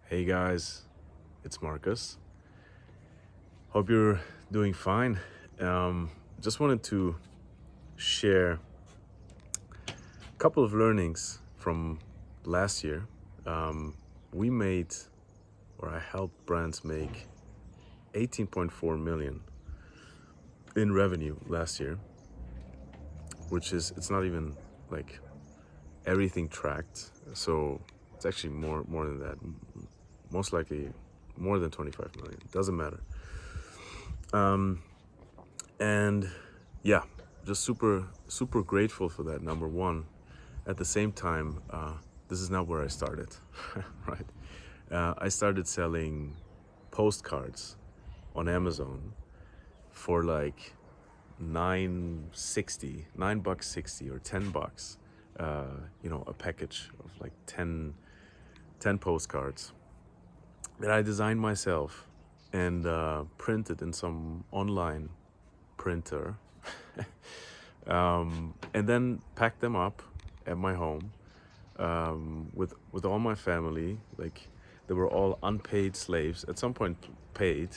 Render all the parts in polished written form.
Hey guys, it's Marcus. Hope you're doing fine. Just wanted to share a couple of learnings from last year. We made, or I helped brands make 18.4 million in revenue last year, which is, it's not even like everything tracked. So it's actually more than that. Most likely more than 25 million. Doesn't matter. And yeah, just super grateful for that, number one. At the same time, this is not where I started, right? I started selling postcards on Amazon for like $9.60 or $10, a package of like 10 postcards that I designed myself and printed in some online printer, and then packed them up at my home with all my family. Like, they were all unpaid slaves, at some point paid,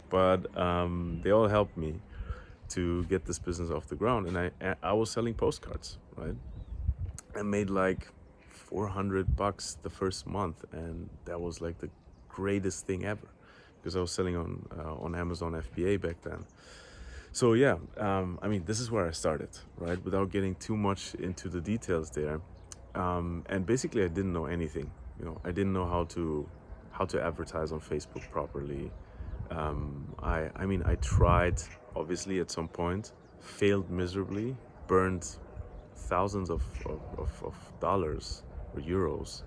but they all helped me to get this business off the ground. And I was selling postcards, right? I made like $400 the first month, and that was like the greatest thing ever, because I was selling on Amazon FBA back then. So yeah, this is where I started, right? Without getting too much into the details there. And basically, I didn't know anything. I didn't know how to advertise on Facebook properly. I tried, obviously, at some point, failed miserably, burned thousands of dollars or euros,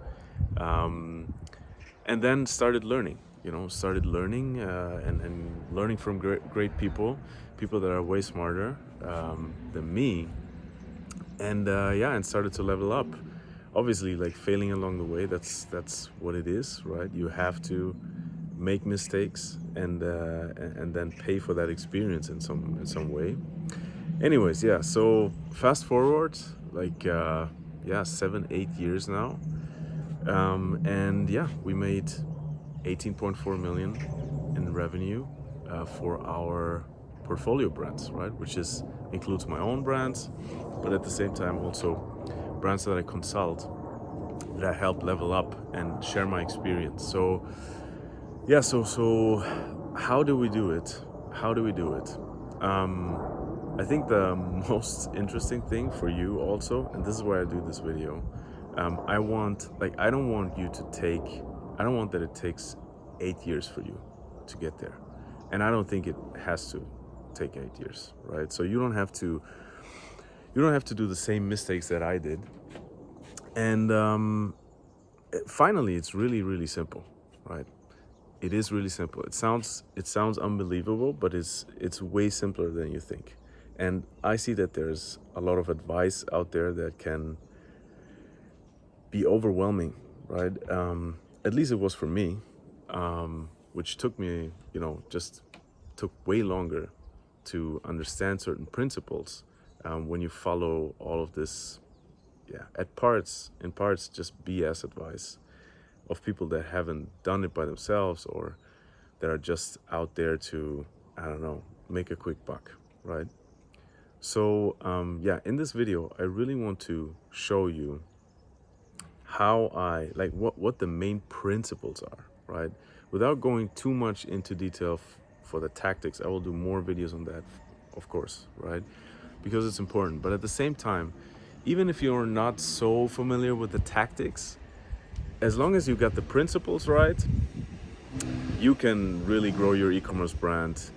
and then started learning. And learning from great people that are way smarter than me, and started to level up. Obviously, like, failing along the way, that's what it is, right? You have to make mistakes and then pay for that experience in some way. Anyways, yeah, so fast forward like 7-8 years now, and yeah, we made 18.4 million in revenue for our portfolio brands, right? Which includes my own brands, but at the same time also brands that I consult, that I help level up and share my experience. So yeah, so how do we do it? I think the most interesting thing for you also, and this is why I do this video, I don't want that it takes 8 years for you to get there. And I don't think it has to take 8 years, right? So you don't have to do the same mistakes that I did. And finally, it's really, really simple, right? It is really simple. It sounds unbelievable, but it's way simpler than you think. And I see that there's a lot of advice out there that can be overwhelming, right? At least it was for me, which took me, just took way longer to understand certain principles when you follow all of this, in parts, just BS advice of people that haven't done it by themselves, or that are just out there to, I don't know, make a quick buck, right? So in this video, I really want to show you how what the main principles are, right? Without going too much into detail for the tactics. I will do more videos on that, of course, right? Because it's important. But at the same time, even if you're not so familiar with the tactics, as long as you got the principles right, you can really grow your e-commerce brand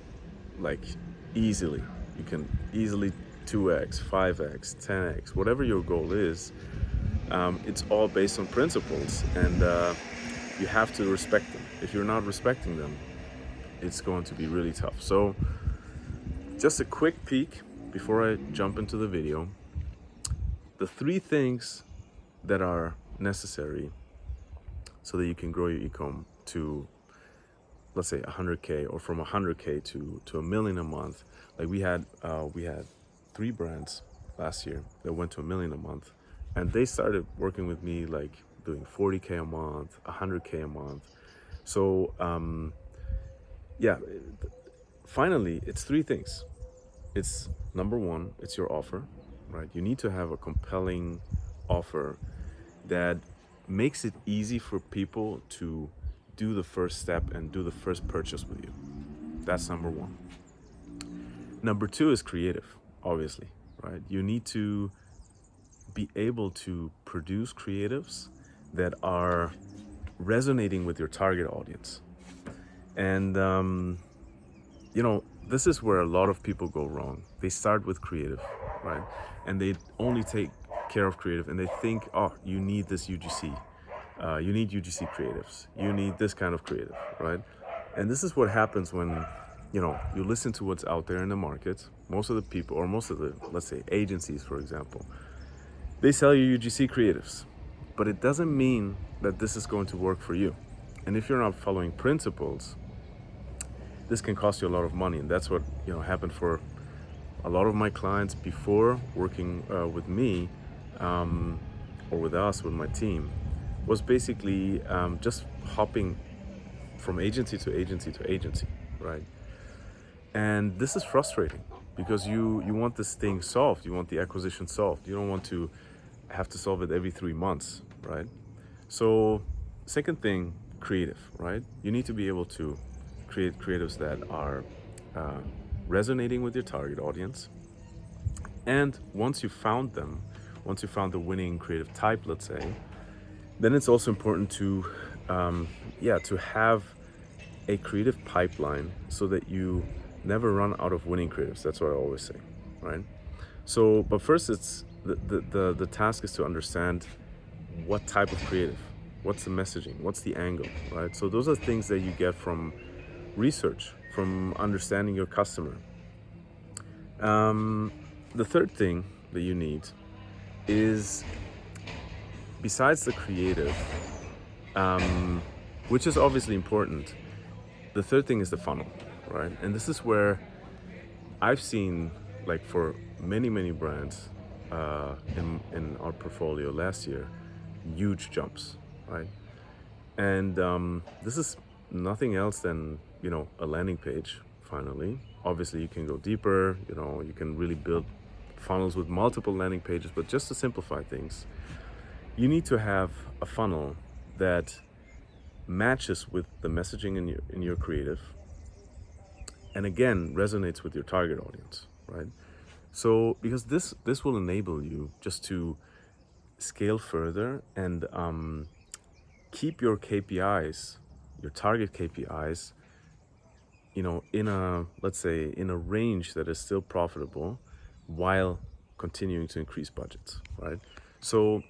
like easily. You can easily 2x, 5x, 10x, whatever your goal is. It's all based on principles, and you have to respect them. If you're not respecting them, it's going to be really tough. So just a quick peek before I jump into the video. The 3 things that are necessary so that you can grow your e-com to, let's say, 100K, or from 100K to $1 million a month. Like, we had 3 brands last year that went to $1 million a month, and they started working with me like doing 40K a month, 100K a month. So yeah, finally, it's three things. It's number one, it's your offer, right? You need to have a compelling offer that makes it easy for people to do the first step and do the first purchase with you. That's number one. Number two is creative, obviously, right? You need to be able to produce creatives that are resonating with your target audience. And, this is where a lot of people go wrong. They start with creative, right? And they only take care of creative and they think, oh, you need this UGC. You need UGC creatives. You need this kind of creative, right? And this is what happens when, you listen to what's out there in the market. Most of the people, or most of the, let's say, agencies, for example, they sell you UGC creatives, but it doesn't mean that this is going to work for you. And if you're not following principles, this can cost you a lot of money. And that's what happened for a lot of my clients before working with me or with us, with my team, was basically just hopping from agency to agency to agency, right? And this is frustrating because you want this thing solved. You want the acquisition solved. You don't want to have to solve it every 3 months, right? So second thing, creative, right? You need to be able to create creatives that are resonating with your target audience. And once you found them, once you found the winning creative type, let's say, then it's also important to to have a creative pipeline so that you never run out of winning creatives. That's what I always say, right? So, but first, it's the task is to understand what type of creative, what's the messaging, what's the angle, right? So those are things that you get from research, from understanding your customer. The third thing that you need is, besides the creative, which is obviously important, the third thing is the funnel, right? And this is where I've seen, like for many brands in our portfolio last year, huge jumps, right? And this is nothing else than, a landing page, finally. Obviously, you can go deeper, you can really build funnels with multiple landing pages, but just to simplify things, you need to have a funnel that matches with the messaging in your creative, and again resonates with your target audience, right? So because this will enable you just to scale further and keep your KPIs, your target KPIs, in a, let's say, in a range that is still profitable while continuing to increase budgets, right? So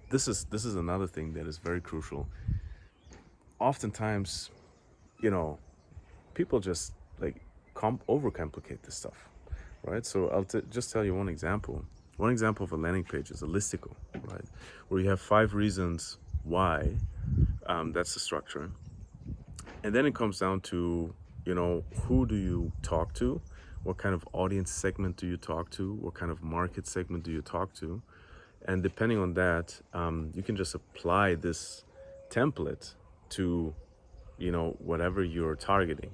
this is another thing that is very crucial. Oftentimes, people just like overcomplicate this stuff, right? So I'll just tell you one example. One example of a landing page is a listicle, right? Where you have 5 reasons why. That's the structure. And then it comes down to, who do you talk to? What kind of audience segment do you talk to? What kind of market segment do you talk to? And depending on that, you can just apply this template to, whatever you're targeting.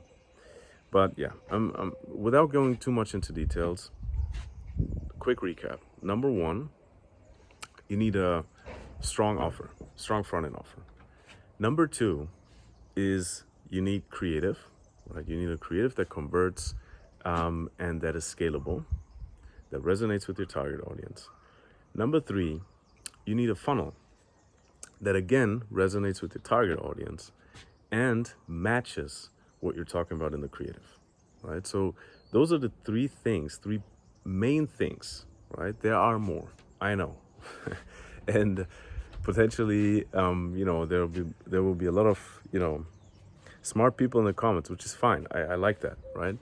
But yeah, without going too much into details, quick recap. Number one, you need a strong offer, strong front-end offer. Number two is you need creative, right? You need a creative that converts and that is scalable, that resonates with your target audience. Number three, you need a funnel that again resonates with your target audience and matches what you're talking about in the creative, right? So those are the three main things, right? There are more, I know. And potentially, there will be a lot of, smart people in the comments, which is fine. I like that, right?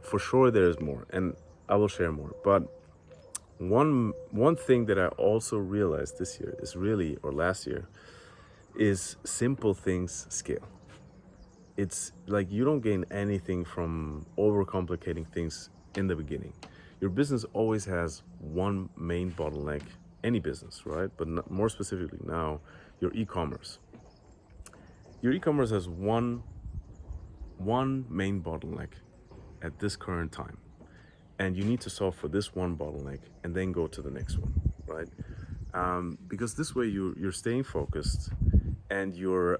For sure there is more, and I will share more. But one thing that I also realized this year or last year, is simple things scale. It's like you don't gain anything from overcomplicating things in the beginning. Your business always has one main bottleneck, any business, right? But more specifically now, your e-commerce. Your e-commerce has one main bottleneck at this current time, and you need to solve for this one bottleneck and then go to the next one, right? Because this way you're staying focused, and you're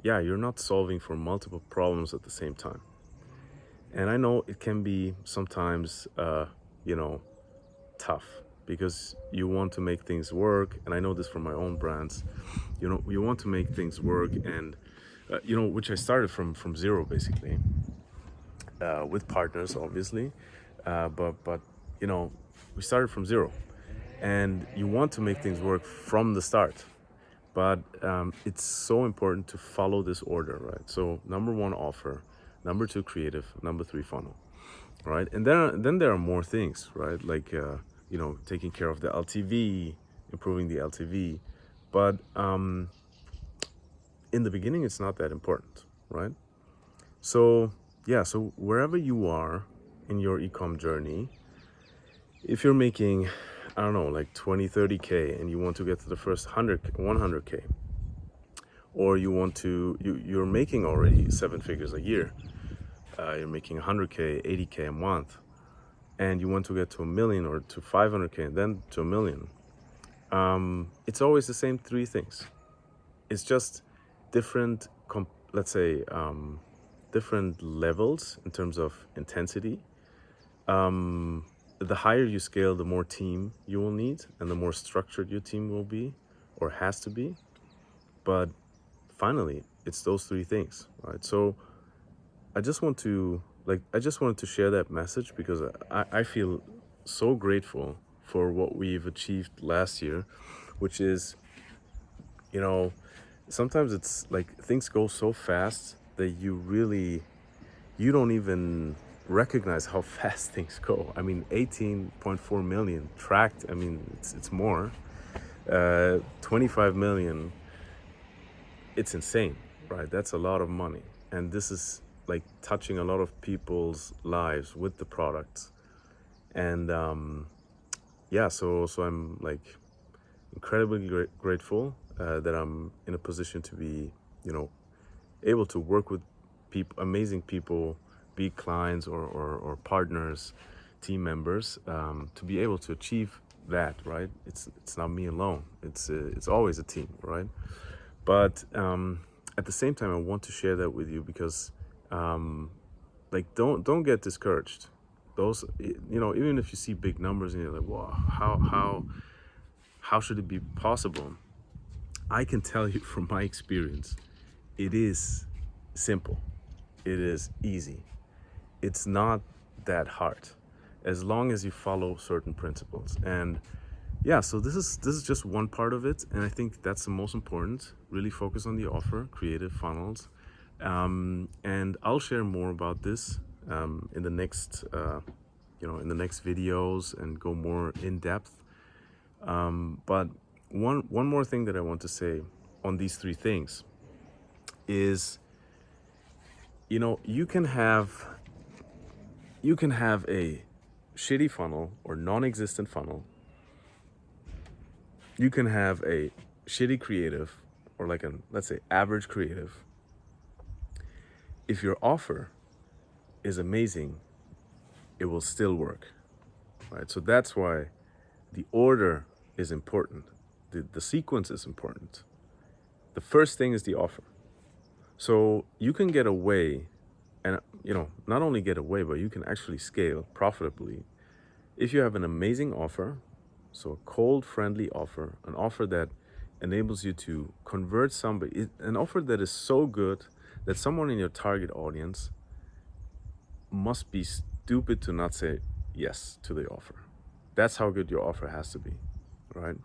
not solving for multiple problems at the same time. And I know it can be sometimes tough, because you want to make things work, and I know this from my own brands. You want to make things work, and which I started from zero, basically, with partners, obviously, but we started from zero, and you want to make things work from the start. But it's so important to follow this order, right? So number one, offer; number two, creative; number three, funnel, right? And then there are more things, right? Like taking care of the LTV, improving the LTV. But in the beginning, it's not that important, right? So so wherever you are in your ecom journey, if you're making, I don't know, like 20, 30K, and you want to get to the first 100K, or you're making already 7 figures a year, you're making 100K, 80K a month, and you want to get to 1 million or to 500K and then to 1 million, it's always the same 3 things. It's just different, different levels in terms of intensity. The higher you scale, the more team you will need, and the more structured your team will be, or has to be. But finally, it's those 3 things, right? So I just wanted to share that message, because I feel so grateful for what we've achieved last year, which is, sometimes it's like things go so fast that you don't even recognize how fast things go. I mean, 18.4 million tracked. I mean, it's more. 25 million. It's insane, right? That's a lot of money, and this is like touching a lot of people's lives with the products. And so I'm like incredibly grateful that I'm in a position to be, able to work with amazing people, be clients or partners, team members, to be able to achieve that, right? It's not me alone. It's always a team, right? But at the same time, I want to share that with you, because don't get discouraged. Those, even if you see big numbers and you're like, wow, how should it be possible? I can tell you from my experience, it is simple. It is easy. It's not that hard, as long as you follow certain principles. And so this is just one part of it, and I think that's the most important. Really focus on the offer, creative, funnels, and I'll share more about this in the next videos, and go more in depth. But one more thing that I want to say on these 3 things is, you can have a shitty funnel or non-existent funnel. You can have a shitty creative, or like let's say average creative. If your offer is amazing, it will still work, right? So that's why the order is important. The sequence is important. The first thing is the offer. So you can get away, and not only get away, but you can actually scale profitably if you have an amazing offer. So a cold, friendly offer, an offer that enables you to convert somebody, an offer that is so good that someone in your target audience must be stupid to not say yes to the offer. That's how good your offer has to be, right?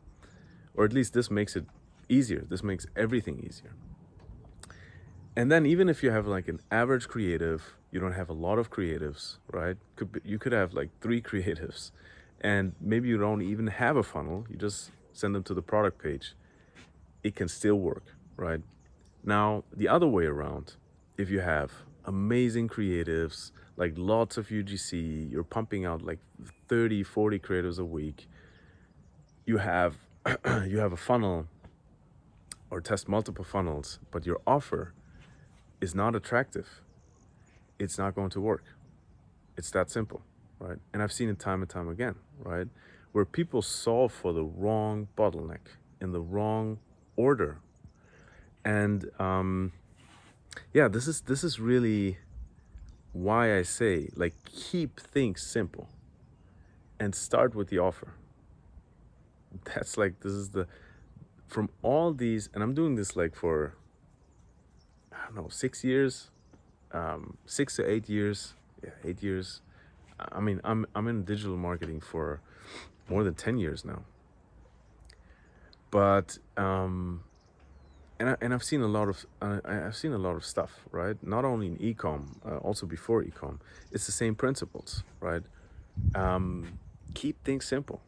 Or at least this makes it easier. This makes everything easier. And then even if you have like an average creative, you don't have a lot of creatives, right? You could have like 3 creatives, and maybe you don't even have a funnel. You just send them to the product page. It can still work, right? Now, the other way around, if you have amazing creatives, like lots of UGC, you're pumping out like 30, 40 creatives a week, you have a funnel or test multiple funnels, but your offer is not attractive, it's not going to work. It's that simple, right? And I've seen it time and time again, right? Where people solve for the wrong bottleneck in the wrong order. And yeah, this is really why I say, like, keep things simple and start with the offer. That's like, this is the, from all these, and I'm doing this like for, I don't know, 6 years, 6 to 8 years. Yeah, 8 years. I mean, I'm in digital marketing for more than 10 years now. But and I've seen a lot of I've seen a lot of stuff, right? Not only in eCom, also before eCom. It's the same principles, right? Keep things simple.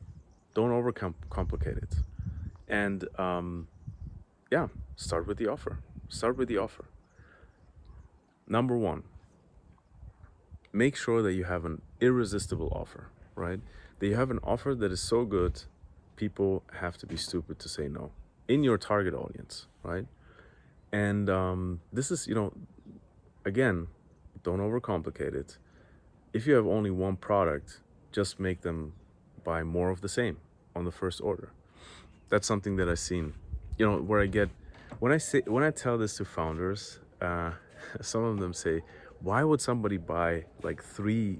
Don't overcomplicate it. And yeah, start with the offer. Start with the offer. Number one, make sure that you have an irresistible offer, right? That you have an offer that is so good, people have to be stupid to say no in your target audience, right? And this is, again, don't overcomplicate it. If you have only one product, just make them buy more of the same on the first order. That's something that I've seen, where I get, when I tell this to founders, some of them say, why would somebody buy like 3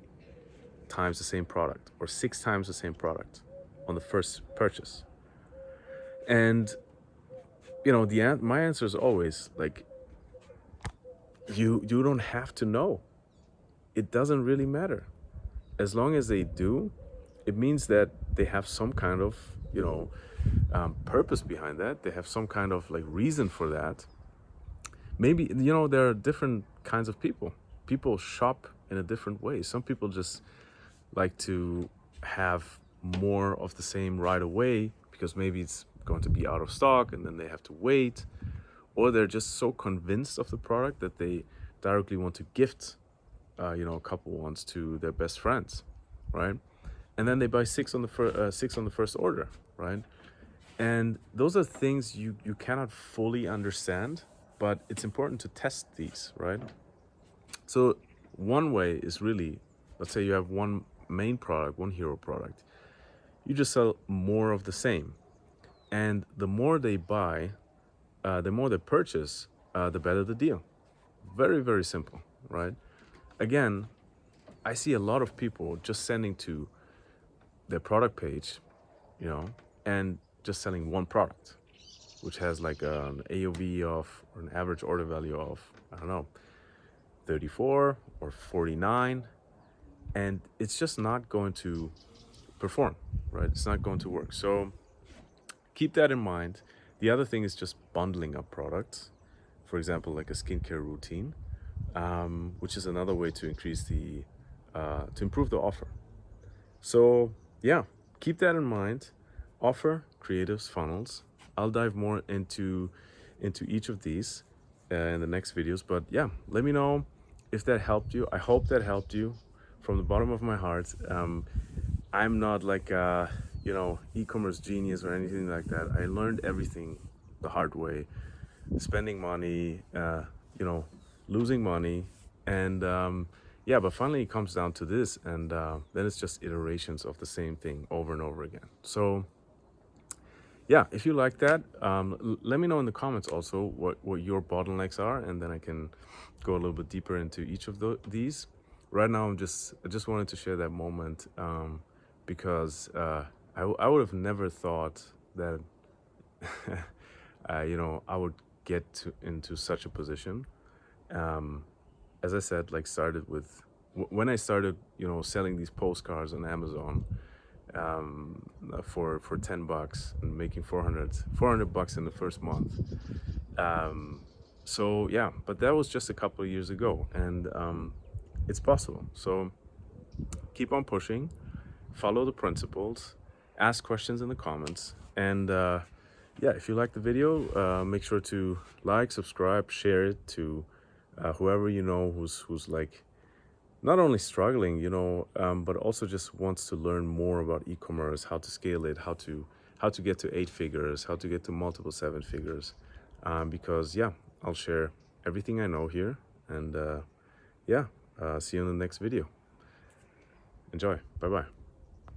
times the same product or 6 times the same product on the first purchase? And my answer is always like, you don't have to know. It doesn't really matter. As long as they do, it means that they have some kind of purpose behind that. They have some kind of like reason for that. Maybe there are different kinds of people. People shop in a different way. Some people just like to have more of the same right away because maybe it's going to be out of stock and then they have to wait, or they're just so convinced of the product that they directly want to gift a couple ones to their best friends, right? And then they buy 6 on the first order, right? And those are things you cannot fully understand, but it's important to test these, right? So one way is really, let's say you have one main product, one hero product. You just sell more of the same. And the more they buy, the more they purchase, the better the deal. Very, very simple, right? Again, I see a lot of people just sending to their product page, and just selling one product, which has like an AOV of, or an average order value of, I don't know, 34 or 49. And it's just not going to perform, right? It's not going to work. So keep that in mind. The other thing is just bundling up products. For example, like a skincare routine, which is another way to increase to improve the offer. So yeah, keep that in mind. Offer, creatives, funnels. I'll dive more into each of these in the next videos. But yeah, let me know if that helped you. I hope that helped you from the bottom of my heart. I'm not like a e-commerce genius or anything like that. I learned everything the hard way, spending money, losing money, and yeah, but finally it comes down to this, and then it's just iterations of the same thing over and over again. So yeah, if you like that, let me know in the comments also what your bottlenecks are, and then I can go a little bit deeper into each of these. Right now, I just wanted to share that moment because I would have never thought that I would get into such a position. As I said, like, started with when I started, selling these postcards on Amazon for $10 and making 400 bucks in the first month. So yeah, but that was just a couple of years ago, and it's possible. So keep on pushing, follow the principles, ask questions in the comments, and yeah, if you like the video, make sure to like, subscribe, share it to whoever who's like not only struggling, but also just wants to learn more about e-commerce, how to scale it, how to get to 8 figures, how to get to multiple 7 figures. because yeah, I'll share everything I know here, and yeah, see you in the next video. Enjoy. Bye bye.